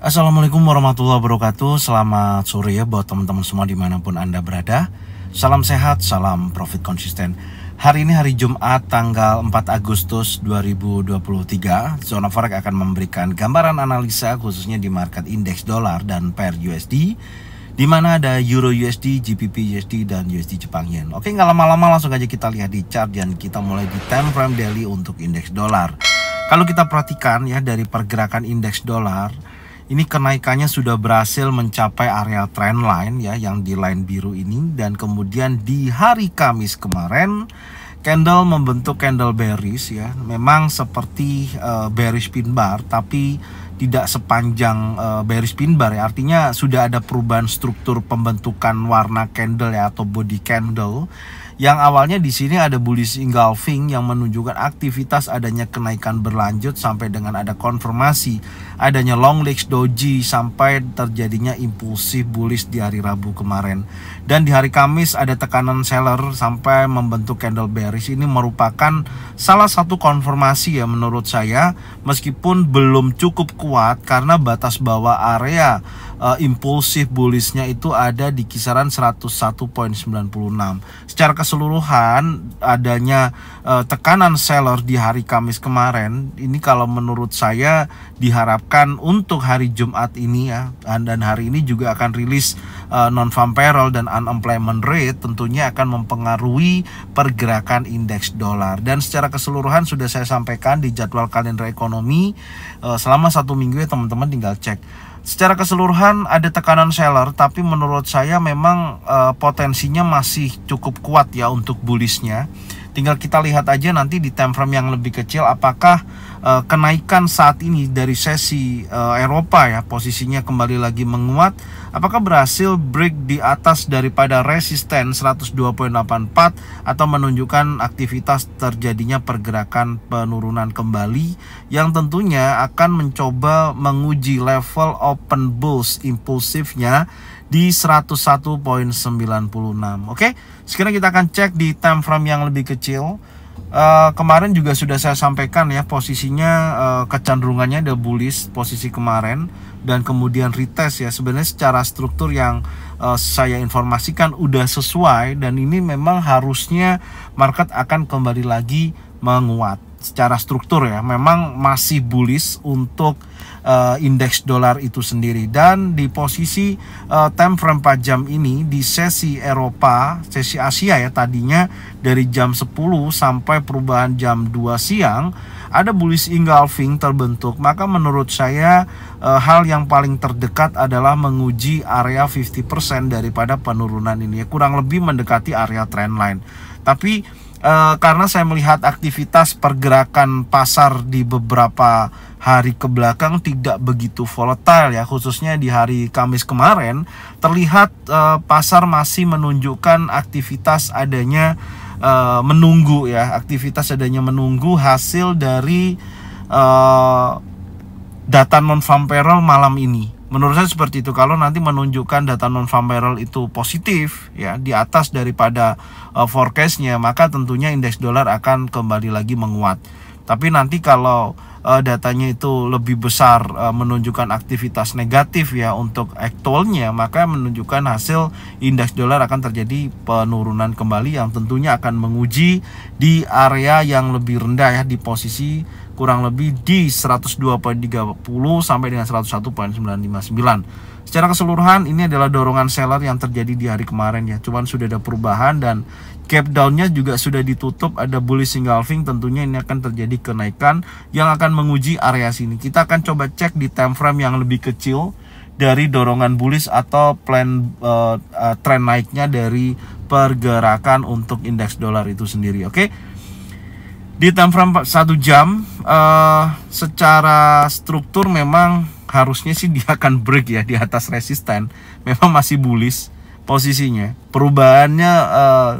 Assalamualaikum warahmatullahi wabarakatuh. Selamat sore ya buat teman-teman semua dimanapun Anda berada. Salam sehat, salam profit konsisten. Hari ini hari Jumat tanggal 4 Agustus 2023. Zona Forex akan memberikan gambaran analisa khususnya di market indeks dolar dan pair USD, di mana ada Euro USD, GBP USD, dan USD Jepang Yen. Oke, nggak lama-lama langsung aja kita lihat di chart dan kita mulai di time frame daily untuk indeks dolar. Kalau kita perhatikan ya dari pergerakan indeks dolar, ini kenaikannya sudah berhasil mencapai area trendline ya, yang di line biru ini, dan kemudian di hari Kamis kemarin candle membentuk candle bearish ya. Memang seperti bearish pin bar, tapi tidak sepanjang bearish pin bar ya. Artinya sudah ada perubahan struktur pembentukan warna candle ya, atau body candle. Yang awalnya di sini ada bullish engulfing yang menunjukkan aktivitas adanya kenaikan berlanjut sampai dengan ada konfirmasi adanya long legs doji sampai terjadinya impulsif bullish di hari Rabu kemarin. Dan di hari Kamis ada tekanan seller sampai membentuk candle bearish. Ini merupakan salah satu konfirmasi ya menurut saya, meskipun belum cukup kuat karena batas bawah area impulsif bullishnya itu ada di kisaran 101.96. Secara keseluruhan adanya tekanan seller di hari Kamis kemarin ini kalau menurut saya diharapkan untuk hari Jumat ini ya, dan hari ini juga akan rilis non-farm payroll dan unemployment rate, tentunya akan mempengaruhi pergerakan indeks dolar. Dan secara keseluruhan sudah saya sampaikan di jadwal kalender ekonomi selama 1 minggu ya teman-teman, tinggal cek. Secara keseluruhan ada tekanan seller, tapi menurut saya memang potensinya masih cukup kuat ya untuk bullishnya. Tinggal kita lihat aja nanti di time frame yang lebih kecil apakah kenaikan saat ini dari sesi Eropa ya, posisinya kembali lagi menguat, apakah berhasil break di atas daripada resisten 102.84 atau menunjukkan aktivitas terjadinya pergerakan penurunan kembali yang tentunya akan mencoba menguji level open bulls impulsifnya di 101.96. Oke, sekarang kita akan cek di time frame yang lebih kecil. Kemarin juga sudah saya sampaikan ya, posisinya kecenderungannya ada bullish posisi kemarin, dan kemudian retest ya. Sebenarnya secara struktur yang saya informasikan udah sesuai, dan ini memang harusnya market akan kembali lagi menguat. Secara struktur ya, memang masih bullish untuk indeks dolar itu sendiri. Dan di posisi time frame 4 jam ini di sesi Eropa, sesi Asia ya, tadinya dari jam 10 sampai perubahan jam 2 siang ada bullish engulfing terbentuk. Maka menurut saya hal yang paling terdekat adalah menguji area 50% daripada penurunan ini ya, kurang lebih mendekati area trendline. Tapi karena saya melihat aktivitas pergerakan pasar di beberapa hari ke belakang tidak begitu volatile ya, khususnya di hari Kamis kemarin terlihat pasar masih menunjukkan aktivitas adanya menunggu ya, aktivitas adanya menunggu hasil dari data non-farm payroll malam ini. Menurut saya seperti itu. Kalau nanti menunjukkan data non-farm payroll itu positif ya, di atas daripada forecastnya, maka tentunya indeks dolar akan kembali lagi menguat. Tapi nanti kalau datanya itu lebih besar menunjukkan aktivitas negatif ya untuk aktualnya, maka menunjukkan hasil indeks dolar akan terjadi penurunan kembali yang tentunya akan menguji di area yang lebih rendah ya, di posisi kurang lebih di 102.30 sampai dengan 101.959. Secara keseluruhan ini adalah dorongan seller yang terjadi di hari kemarin ya, cuman sudah ada perubahan dan gap downnya juga sudah ditutup, ada bullish engulfing, tentunya ini akan terjadi kenaikan yang akan menguji area sini. Kita akan coba cek di time frame yang lebih kecil dari dorongan bullish atau plan tren naiknya dari pergerakan untuk indeks dolar itu sendiri. Oke, di time frame 1 jam secara struktur memang harusnya sih dia akan break ya di atas resisten, memang masih bullish posisinya. Perubahannya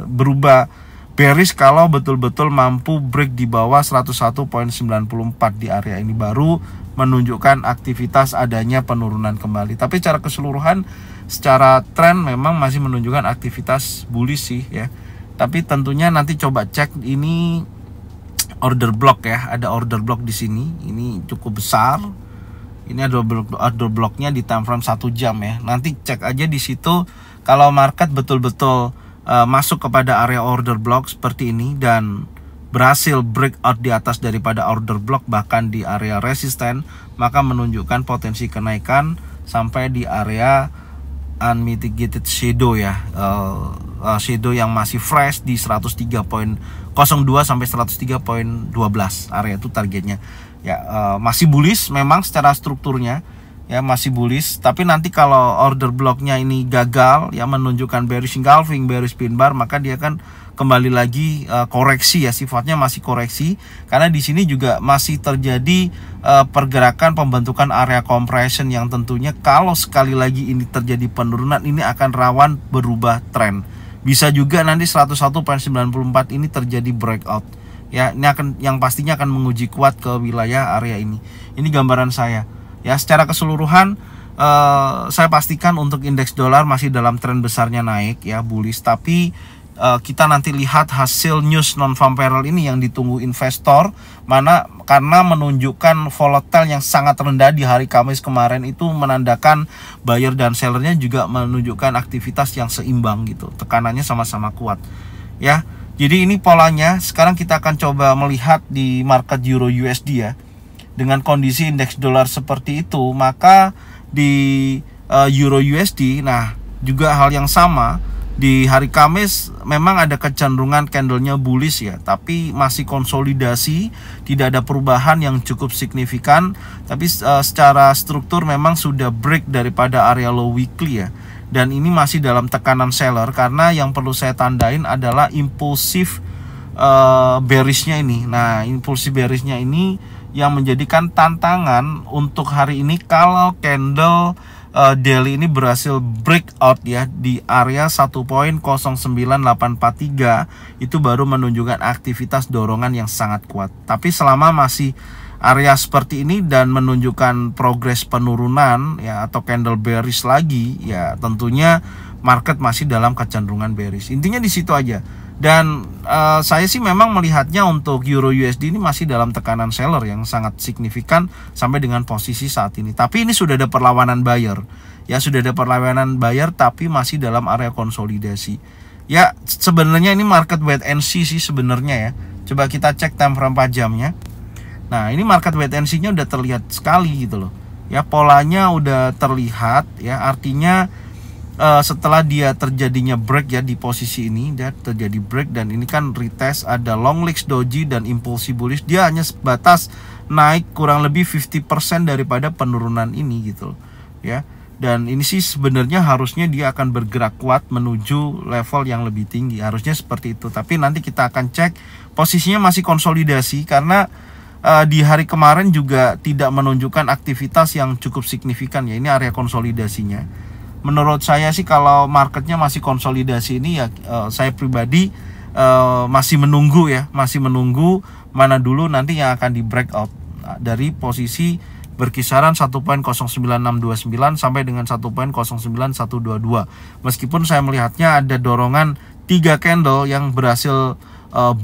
berubah bearish kalau betul-betul mampu break di bawah 101.94 di area ini, baru menunjukkan aktivitas adanya penurunan kembali. Tapi secara keseluruhan secara tren memang masih menunjukkan aktivitas bullish sih ya. Tapi tentunya nanti coba cek ini order block ya, ada order block di sini, ini cukup besar Ini ada order blocknya di time frame 1 jam ya. Nanti cek aja di situ kalau market betul-betul masuk kepada area order block seperti ini dan berhasil breakout di atas daripada order block bahkan di area resisten, maka menunjukkan potensi kenaikan sampai di area unmitigated shadow ya, shadow yang masih fresh di 103.02 sampai 103.12 area itu targetnya ya. Masih bullish memang secara strukturnya ya, masih bullish, tapi nanti kalau order blocknya ini gagal ya, menunjukkan bearish engulfing, bearish pin bar, maka dia akan kembali lagi koreksi ya, sifatnya masih koreksi karena di sini juga masih terjadi pergerakan pembentukan area compression yang tentunya kalau sekali lagi ini terjadi penurunan ini akan rawan berubah tren. Bisa juga nanti 101.94 ini terjadi breakout ya, ini akan yang pastinya akan menguji kuat ke wilayah area ini. Ini gambaran saya ya, secara keseluruhan saya pastikan untuk indeks dolar masih dalam tren besarnya naik ya, bullish, tapi kita nanti lihat hasil news non-farm payroll ini yang ditunggu investor karena menunjukkan volatile yang sangat rendah di hari Kamis kemarin, itu menandakan buyer dan sellernya juga menunjukkan aktivitas yang seimbang gitu, tekanannya sama-sama kuat ya. Jadi ini polanya. Sekarang kita akan coba melihat di market Euro USD ya. Dengan kondisi indeks dolar seperti itu, maka di Euro USD nah juga hal yang sama. Di hari Kamis memang ada kecenderungan candlenya bullish ya, tapi masih konsolidasi, tidak ada perubahan yang cukup signifikan. Tapi secara struktur memang sudah break daripada area low weekly ya, dan ini masih dalam tekanan seller karena yang perlu saya tandain adalah impulsif bearishnya ini. Nah, impulsif bearishnya ini yang menjadikan tantangan untuk hari ini kalau candle daily ini berhasil breakout ya di area 1.09843, itu baru menunjukkan aktivitas dorongan yang sangat kuat. Tapi selama masih area seperti ini dan menunjukkan progres penurunan ya atau candle bearish lagi ya, tentunya market masih dalam kecenderungan bearish. Intinya di situ aja. Dan saya sih memang melihatnya untuk Euro USD ini masih dalam tekanan seller yang sangat signifikan sampai dengan posisi saat ini. Tapi ini sudah ada perlawanan buyer. Ya, sudah ada perlawanan buyer tapi masih dalam area konsolidasi. Ya, sebenarnya ini market wait and see sih sebenarnya ya. Coba kita cek time frame 4 jamnya. Nah, ini market wait and see-nya udah terlihat sekali gitu loh. Ya, polanya udah terlihat ya, artinya setelah dia terjadinya break ya di posisi ini, dia terjadi break dan ini kan retest, ada long legs doji dan impulsi bullish, dia hanya sebatas naik kurang lebih 50% daripada penurunan ini gitu ya. Dan ini sih sebenarnya harusnya dia akan bergerak kuat menuju level yang lebih tinggi, harusnya seperti itu. Tapi nanti kita akan cek, posisinya masih konsolidasi karena di hari kemarin juga tidak menunjukkan aktivitas yang cukup signifikan ya, ini area konsolidasinya. Menurut saya sih kalau marketnya masih konsolidasi ini ya, saya pribadi masih menunggu ya, masih menunggu mana dulu nanti yang akan di breakout dari posisi berkisaran 1.09629 sampai dengan 1.09122. Meskipun saya melihatnya ada dorongan 3 candle yang berhasil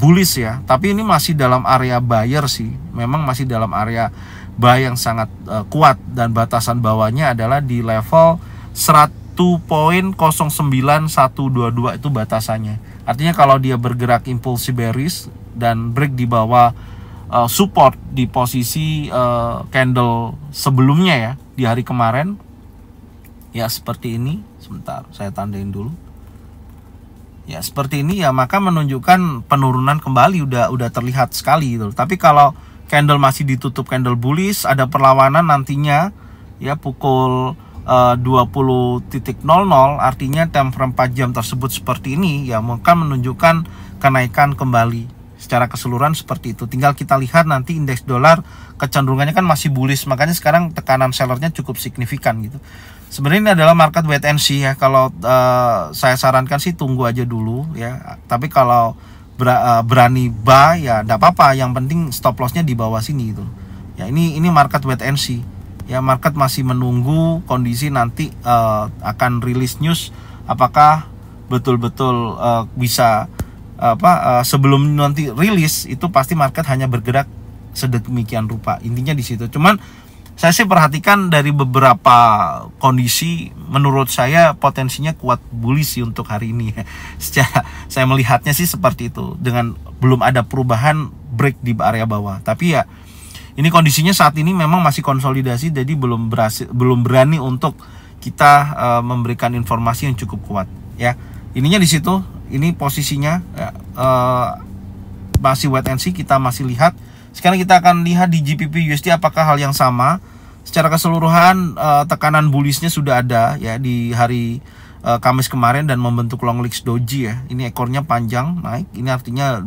bullish ya, tapi ini masih dalam area buyer sih, memang masih dalam area buy yang sangat kuat, dan batasan bawahnya adalah di level 1.09122 itu batasannya. Artinya kalau dia bergerak impulsi bearish dan break di bawah support di posisi candle sebelumnya ya di hari kemarin ya, seperti ini. Sebentar saya tandain dulu ya, seperti ini ya, maka menunjukkan penurunan kembali udah terlihat sekali gitu. Tapi kalau candle masih ditutup candle bullish, ada perlawanan nantinya ya pukul 20.00, artinya time frame 4 jam tersebut seperti ini ya, maka menunjukkan kenaikan kembali secara keseluruhan seperti itu. Tinggal kita lihat nanti indeks dolar kecenderungannya kan masih bullish, makanya sekarang tekanan sellernya cukup signifikan gitu. Sebenarnya ini adalah market wait and see ya. Kalau saya sarankan sih tunggu aja dulu ya, tapi kalau berani buy ya tidak apa-apa, yang penting stop lossnya di bawah sini gitu ya. Ini market wait and see ya, market masih menunggu kondisi nanti akan rilis news apakah betul-betul bisa sebelum nanti rilis itu pasti market hanya bergerak sedemikian rupa. Intinya di situ. Cuman Saya sih perhatikan dari beberapa kondisi, menurut saya potensinya kuat bullish sih untuk hari ini ya. Secara saya melihatnya sih seperti itu, dengan belum ada perubahan break di area bawah. Tapi ya ini kondisinya saat ini memang masih konsolidasi, jadi belum berani untuk kita memberikan informasi yang cukup kuat ya. Ininya di situ, ini posisinya ya, masih wait and see, kita masih lihat. Sekarang kita akan lihat di GBP USD apakah hal yang sama. Secara keseluruhan tekanan bullishnya sudah ada ya di hari Kamis kemarin dan membentuk long legs doji ya. Ini ekornya panjang naik. Ini artinya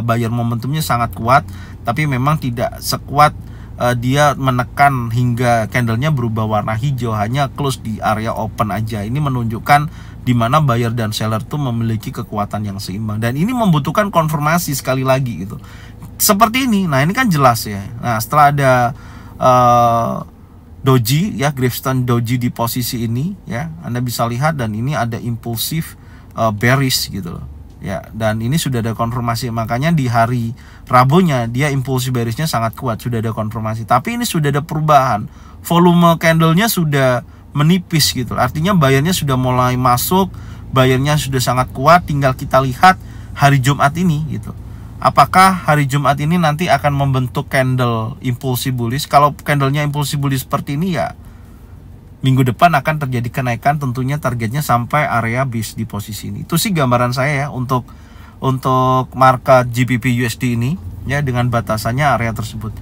buyer momentumnya sangat kuat, tapi memang tidak sekuat dia menekan hingga candlenya berubah warna hijau, hanya close di area open aja. Ini menunjukkan di mana buyer dan seller tuh memiliki kekuatan yang seimbang, dan ini membutuhkan konfirmasi sekali lagi gitu. Seperti ini. Nah, ini kan jelas ya. Nah, setelah ada doji ya, Gravestone doji di posisi ini ya, Anda bisa lihat, dan ini ada impulsif bearish gitu loh ya, dan ini sudah ada konfirmasi. Makanya di hari Rabunya dia impulsif bearishnya sangat kuat, sudah ada konfirmasi. Tapi ini sudah ada perubahan, volume candlenya sudah menipis gitu, artinya bayarnya sudah mulai masuk, bayarnya sudah sangat kuat. Tinggal kita lihat hari Jumat ini gitu, apakah hari Jumat ini nanti akan membentuk candle impulsif bullish. Kalau candlenya impulsif bullish seperti ini ya, minggu depan akan terjadi kenaikan, tentunya targetnya sampai area bis di posisi ini. Itu sih gambaran saya ya untuk market GBP USD ini ya, dengan batasannya area tersebut.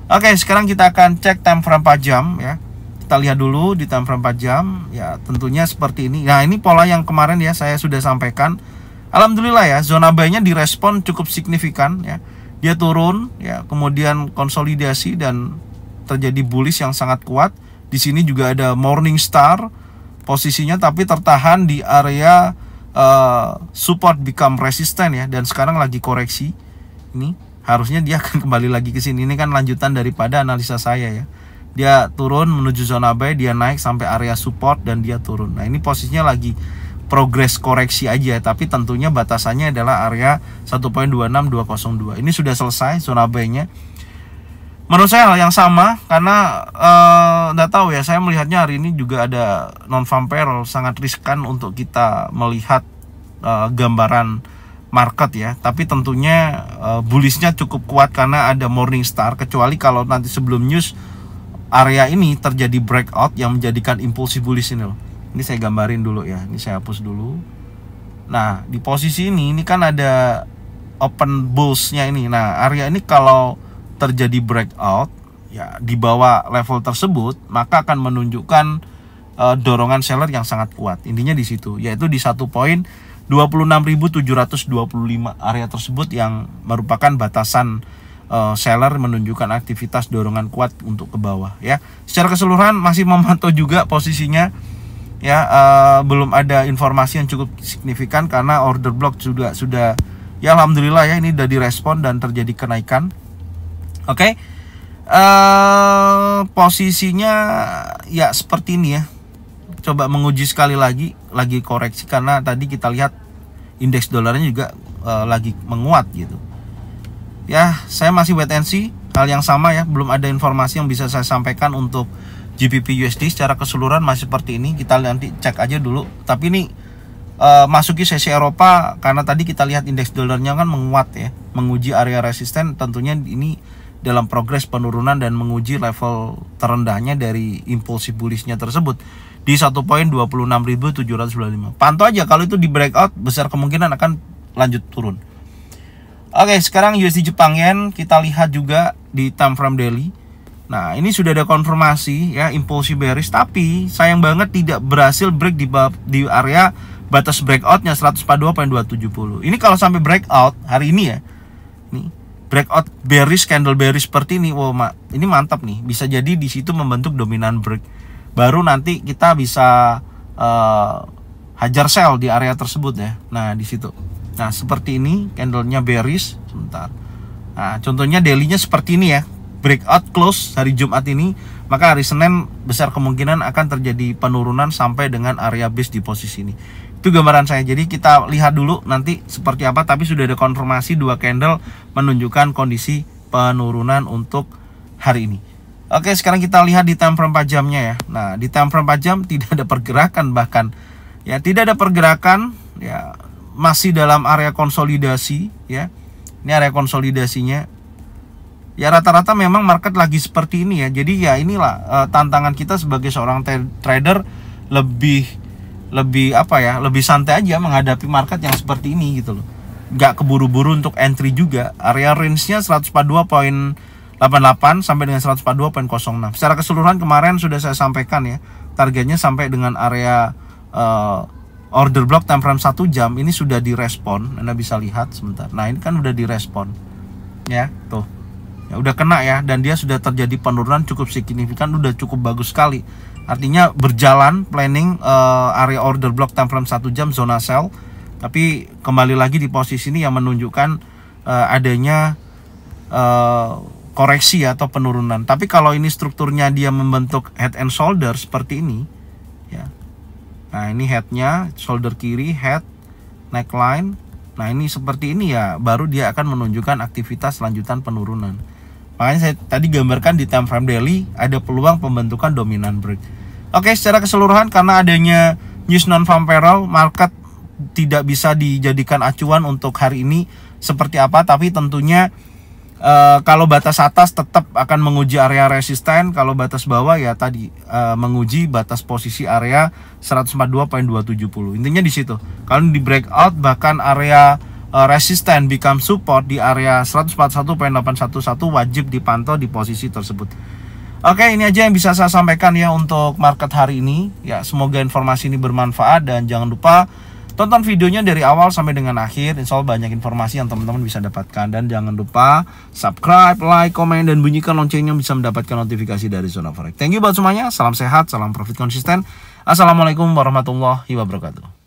Oke, sekarang kita akan cek time frame 4 jam ya. Kita lihat dulu di time frame 4 jam ya, tentunya seperti ini. Nah, ini pola yang kemarin ya saya sudah sampaikan. Alhamdulillah ya, zona buy-nya direspon cukup signifikan ya. Dia turun ya, kemudian konsolidasi dan terjadi bullish yang sangat kuat. Di sini juga ada Morningstar posisinya, tapi tertahan di area support become resistant ya, dan sekarang lagi koreksi. Ini harusnya dia akan kembali lagi ke sini. Ini kan lanjutan daripada analisa saya ya. Dia turun menuju zona buy, dia naik sampai area support dan dia turun. Nah, ini posisinya lagi progres koreksi aja, tapi tentunya batasannya adalah area 1.26202. Ini sudah selesai zona buy-nya. Menurut saya hal yang sama, karena nggak tahu ya, saya melihatnya hari ini juga ada non-farm payroll, sangat riskan untuk kita melihat gambaran market ya. Tapi tentunya bullishnya cukup kuat karena ada Morningstar, kecuali kalau nanti sebelum news area ini terjadi breakout yang menjadikan impulsif bullish ini loh. Ini saya gambarin dulu ya, ini saya hapus dulu. Nah, di posisi ini kan ada open bulls-nya ini. Nah, area ini kalau terjadi breakout ya di bawah level tersebut, maka akan menunjukkan dorongan seller yang sangat kuat. Intinya di situ, yaitu di 1.26725 area tersebut yang merupakan batasan seller, menunjukkan aktivitas dorongan kuat untuk ke bawah ya. Secara keseluruhan masih memantau juga posisinya ya, belum ada informasi yang cukup signifikan karena order block sudah ya, alhamdulillah ya, ini sudah direspon dan terjadi kenaikan. Oke. Posisinya ya seperti ini ya. Coba menguji sekali lagi koreksi, karena tadi kita lihat indeks dolarnya juga lagi menguat gitu. Ya, saya masih wait and see, hal yang sama ya, belum ada informasi yang bisa saya sampaikan untuk GBP USD. Secara keseluruhan masih seperti ini, kita nanti cek aja dulu. Tapi ini masuki sesi Eropa, karena tadi kita lihat indeks dolarnya kan menguat ya, menguji area resisten. Tentunya ini dalam progres penurunan dan menguji level terendahnya dari impulsif bullishnya tersebut di 1.26725. Pantau aja, kalau itu di breakout besar kemungkinan akan lanjut turun. Oke, sekarang USD Jepang Yen kita lihat juga di time frame daily. Nah, ini sudah ada konfirmasi ya, impulsif bearish, tapi sayang banget tidak berhasil break di area batas breakoutnya 142.270. Ini kalau sampai breakout hari ini ya, nih breakout bearish, candle bearish seperti ini, wow, ini mantap nih, bisa jadi di situ membentuk dominan break. Baru nanti kita bisa hajar sell di area tersebut ya. Nah, di situ. Nah, seperti ini candlenya bearish. Sebentar. Nah, contohnya daily-nya seperti ini ya. Breakout close hari Jumat ini, maka hari Senin besar kemungkinan akan terjadi penurunan sampai dengan area base di posisi ini. Itu gambaran saya. Jadi kita lihat dulu nanti seperti apa, tapi sudah ada konfirmasi 2 candle menunjukkan kondisi penurunan untuk hari ini. Oke, sekarang kita lihat di time frame 4 jamnya ya. Nah, di time frame 4 jam tidak ada pergerakan, bahkan ya tidak ada pergerakan ya, masih dalam area konsolidasi ya. Ini area konsolidasinya. Ya rata-rata memang market lagi seperti ini ya. Jadi ya inilah tantangan kita sebagai seorang trader, lebih apa ya, lebih santai aja menghadapi market yang seperti ini gitu loh. Nggak keburu-buru untuk entry juga. Area range-nya 142.88 sampai dengan 142.06. Secara keseluruhan kemarin sudah saya sampaikan ya, targetnya sampai dengan area order block time frame 1 jam ini sudah direspon. Anda bisa lihat sebentar. Nah, ini kan udah direspon. Ya, tuh. Ya udah kena ya, dan dia sudah terjadi penurunan cukup signifikan, udah cukup bagus sekali. Artinya berjalan planning area order block time frame 1 jam zona sell. Tapi kembali lagi di posisi ini yang menunjukkan adanya koreksi atau penurunan. Tapi kalau ini strukturnya dia membentuk head and shoulder seperti ini ya. Nah, ini headnya, shoulder kiri, head, neckline. Nah, ini seperti ini ya, baru dia akan menunjukkan aktivitas lanjutan penurunan. Makanya saya tadi gambarkan di time frame daily ada peluang pembentukan dominant break. Oke, secara keseluruhan karena adanya news non-farm payroll, market tidak bisa dijadikan acuan untuk hari ini seperti apa, tapi tentunya kalau batas atas tetap akan menguji area resisten, kalau batas bawah ya tadi menguji batas posisi area 142.270. Intinya di situ. Kalau di breakout bahkan area resisten become support di area 141.811 wajib dipantau di posisi tersebut. Oke, ini aja yang bisa saya sampaikan ya untuk market hari ini. Ya, semoga informasi ini bermanfaat dan jangan lupa tonton videonya dari awal sampai dengan akhir. Insya Allah banyak informasi yang teman-teman bisa dapatkan. Dan jangan lupa subscribe, like, komen, dan bunyikan loncengnya bisa mendapatkan notifikasi dari Zona Forex. Thank you buat semuanya. Salam sehat, salam profit konsisten. Assalamualaikum warahmatullahi wabarakatuh.